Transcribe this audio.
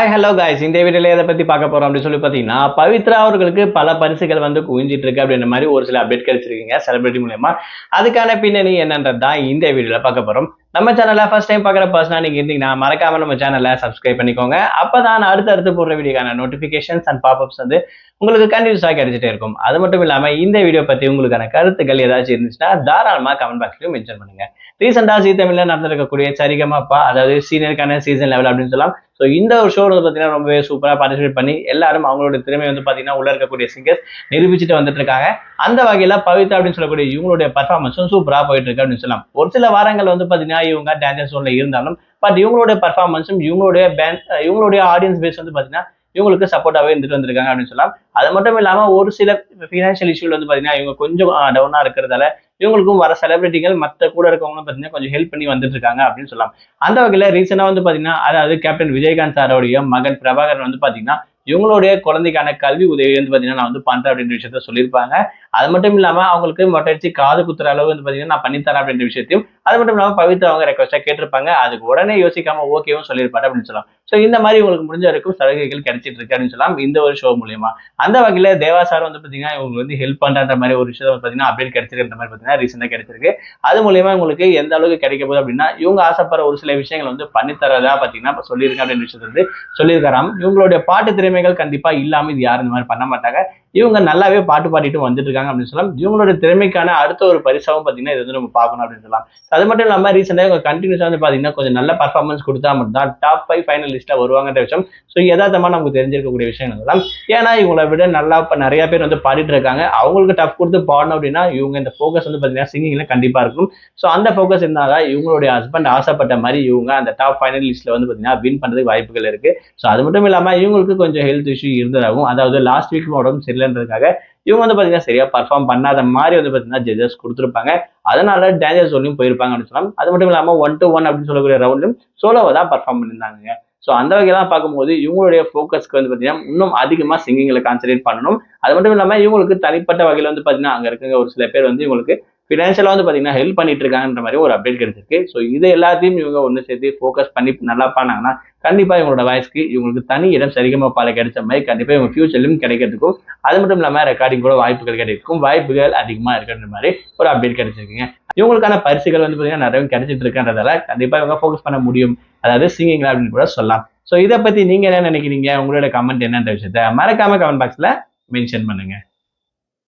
Hi hello guys, இந்த வீடியோல எதை பத்தி பார்க்க போறோம் அப்படின்னு சொல்லி பார்த்தீங்கன்னா, பவித்ரா அவர்களுக்கு பல பரிசுகள் வந்து குவிஞ்சிட்டு இருக்கு அப்படின்ற மாதிரி ஒரு சில அப்டேட் கிடைச்சிருக்கீங்க செலிபிரிட்டி மூலமா. அதுக்கான பின்னணி என்னன்றது தான் இந்த வீடியோல பார்க்க போறோம். நம்ம சேனலை ஃபர்ஸ்ட் டைம் பார்க்குற பர்சனா நீங்க இருந்தீங்கன்னா மறக்காம நம்ம சேனலை சப்ஸ்கிரைப் பண்ணிக்கோங்க. அப்பதான் அடுத்தடுத்து போடுற வீடியோக்கான நோட்டிபிகேஷன்ஸ் அண்ட் பாப்அப்ஸ் வந்து உங்களுக்கு கண்டினியூஸா கிடைச்சிட்டே இருக்கும். அது மட்டும் இல்லாம இந்த வீடியோ பத்தி உங்களுக்கான கருத்துக்கள் ஏதாச்சும் இருந்துச்சுன்னா தாராளமா கமெண்ட் பாக்ஸ்லயும் மென்ஷன் பண்ணுங்க. ரீசெண்டா ஜீ தமிழ்ல நடந்திருக்கக்கூடிய சரிகமாப்பா, அதாவது சீனியருக்கான சீசன் லெவல் அப்படின்னு சொல்லலாம். ஸோ இந்த ஒரு ஷோ வந்து பார்த்தீங்கன்னா ரொம்பவே சூப்பராக பார்ட்டிசிபேட் பண்ணி எல்லாரும் அவங்களோட திறமை வந்து பார்த்தீங்கன்னா உள்ள இருக்கக்கூடிய சிங்கர்ஸ் நிரூபிச்சுட்டு வந்துட்டு இருக்காங்க. அந்த வகையில் பவித்ரா அப்படின்னு சொல்லக்கூடிய இவங்களுடைய பர்ஃபார்மன்ஸும் சூப்பராக போயிட்டு இருக்கு அப்படின்னு சொல்லலாம். ஒரு சில வாரங்கள் வந்து பார்த்தீங்கன்னா இவங்க டேஞ்சர் ஜோன்ல இருந்தாலும் பட் இவங்களுடைய பர்ஃபார்மன்ஸும் இவங்களுடைய ஆடியன்ஸ் பேஸ் வந்து பார்த்தீங்கன்னா இவங்களுக்கு சப்போர்ட்டாகவே இருந்துட்டு வந்திருக்காங்க அப்படின்னு சொல்லலாம். அது மட்டும் இல்லாமல் ஒரு சில ஃபினான்ஷியல் இஷ்யூல வந்து பார்த்தீங்கன்னா இவங்க கொஞ்சம் டவுனாக இருக்கிறதால இவங்களுக்கும் வர செலிபிரிட்டிகள் மற்ற கூட இருக்கவங்களும் பார்த்தீங்கன்னா கொஞ்சம் ஹெல்ப் பண்ணி வந்துட்டு இருக்காங்க அப்படின்னு சொல்லலாம். அந்த வகையில் ரீசெண்டாக வந்து பார்த்தீங்கன்னா அதாவது கேப்டன் விஜயகாந்த் சாரோடைய மகன் பிரபாகரன் வந்து பார்த்தீங்கன்னா இவங்களுடைய குழந்தைக்கான கல்வி உதவி வந்து பார்த்தீங்கன்னா நான் வந்து பண்றேன் அப்படின்ற விஷயத்த சொல்லியிருப்பாங்க. அது மட்டும் இல்லாம அவங்களுக்கு மொட்டை அடிச்சு காது குத்துற அளவு வந்து பார்த்தீங்கன்னா நான் பண்ணித்தரேன் அப்படின்ற விஷயத்தையும் அது மட்டும் இல்லாமல் பவித்ரா அவங்க ரெக்வஸ்டா கேட்டிருப்பாங்க. அதுக்கு உடனே யோசிக்காம ஓகேவும் சொல்லியிருப்பாரு அப்படின்னு சொல்லலாம். ஸோ இந்த மாதிரி உங்களுக்கு முடிஞ்ச வரைக்கும் சலுகைகள் கிடைச்சிட்டு இருக்கு அப்படின்னு சொல்லலாம் இந்த ஒரு ஷோ மூலியமா. அந்த வகையில தேவா சார் வந்து பார்த்தீங்கன்னா இவங்க வந்து ஹெல்ப் பண்ற மாதிரி ஒரு விஷயம் பார்த்தீங்கன்னா அப்டேட் கிடைச்சிருக்கிற மாதிரி பார்த்தீங்கன்னா ரீசெண்டாக கிடைச்சிருக்கு. அது மூலியமா உங்களுக்கு எந்த அளவுக்கு கிடைக்க போகுது அப்படின்னா இவங்க ஆசைப்படுற ஒரு சில விஷயங்கள் வந்து பண்ணித்தரதா பார்த்தீங்கன்னா சொல்லியிருக்கேன் அப்படின்னு விஷயத்தை வந்து சொல்லியிருக்காராம். இவங்களுடைய பாட்டு திறமைகள் கண்டிப்பா இல்லாம இது யாரும் இந்த மாதிரி பண்ண மாட்டாங்க. இவங்க நல்லாவே பாட்டு பாடிட்டு வந்துட்டு இருக்காங்க அப்படின்னு சொல்லலாம். இவங்களோட திறமைக்கான அடுத்த ஒரு பரிசாவும் பார்த்தீங்கன்னா இது வந்து நம்ம பார்க்கணும் அப்படின்னு சொல்லலாம். அது மட்டும் இல்லாம ரீசெண்டாக இவங்க கண்டினியூஸா வந்து பார்த்தீங்கன்னா கொஞ்சம் நல்ல பர்ஃபார்மன்ஸ் கொடுத்தா மட்டும் தான் டாப் 5 ஃபைனலிஸ்டா வருவாங்கன்ற விஷயம் ஸோ யதார்த்தமா நமக்கு தெரிஞ்சிருக்கக்கூடிய விஷயம் தான். ஏன்னா இவங்களை விட நல்லா நிறைய பேர் வந்து பாடிட்டு இருக்காங்க. அவங்களுக்கு டஃப் கொடுத்து பாடணும் அப்படின்னா இவங்க இந்த ஃபோக்கஸ் வந்து பார்த்தீங்கன்னா சிங்கிங்ல கண்டிப்பா இருக்கும். ஸோ அந்த ஃபோக்கஸ் இருந்தாதான் இவங்களுடைய ஹஸ்பண்ட் ஆசைப்பட்ட மாதிரி இவங்க அந்த டாப் ஃபைனல் லிஸ்ட்ல வந்து பார்த்தீங்கன்னா வின் பண்றதுக்கு வாய்ப்புகள் இருக்கு. ஸோ அது மட்டும் இல்லாம இவங்களுக்கு கொஞ்சம் ஹெல்த் இஷ்யூ இருந்ததாகவும், அதாவது லாஸ்ட் வீக் உடம்பு சரியில்லைன்றதுக்காக இவங்க வந்து பார்த்தீங்கன்னா சரியா பர்ஃபார்ம் பண்ணாத மாதிரி வந்து பார்த்தீங்கன்னா ஜட்ஜஸ் கொடுத்துருப்பாங்க. அதனால டேஞ்சர் ஜோன்லையும் போயிருப்பாங்க அப்படின்னு சொல்லலாம். அது மட்டும் இல்லாம 1-to-1 அப்படின்னு சொல்லக்கூடிய ரவுண்டும் சோலோவை தான் பர்ஃபார்ம் பண்ணியிருந்தாங்க. ஸோ அந்த வகையெல்லாம் பார்க்கும்போது இவங்களுடைய ஃபோக்கஸ்க்கு வந்து பார்த்தீங்கன்னா இன்னும் அதிகமாக சிங்கிங்கில் கான்சன்ட்ரேட் பண்ணணும். அது மட்டும் இல்லாமல் இவங்களுக்கு தனிப்பட்ட வகையில் வந்து பார்த்தீங்கன்னா அங்கே இருக்க ஒரு சில பேர் வந்து இவங்களுக்கு ஃபினான்ஷியலாக வந்து பார்த்தீங்கன்னா ஹெல்ப் பண்ணிட்டு இருக்காங்கன்ற மாதிரி ஒரு அப்டேட் கிடைச்சிருக்கு. ஸோ இது எல்லாத்தையும் இவங்க ஒன்று சேர்த்து ஃபோக்கஸ் பண்ணி நல்லா பண்ணாங்கன்னா கண்டிப்பாக இவங்களோட வாய்ஸ்க்கு இவங்களுக்கு தனி இடம் சரிகமாப்பால கிடைச்ச மாதிரி கண்டிப்பாக இவங்க ஃபியூச்சர்லையும் கிடைக்கிறதுக்கும் அது மட்டும் இல்லாமல் ரெக்கார்டிங் கூட வாய்ப்புகள் கிடைக்கும் வாய்ப்புகள் அதிகமாக இருக்குன்ற மாதிரி ஒரு அப்டேட் கிடைச்சிருக்குங்க. இவங்களுக்கான பரிசுகள் வந்து பார்த்தீங்கன்னா நிறைய கிடைச்சிட்டு இருக்குன்றதால கண்டிப்பாக இவங்க ஃபோக்கஸ் பண்ண முடியும், அதாவது சிங்கிங்ல அப்படின்னு கூட சொல்லலாம். ஸோ இதை பத்தி நீங்க என்ன நினைக்கிறீங்க? உங்களோட கமெண்ட் என்னன்ற விஷயத்த மறக்காம கமெண்ட் பாக்ஸ்ல மென்ஷன் பண்ணுங்க.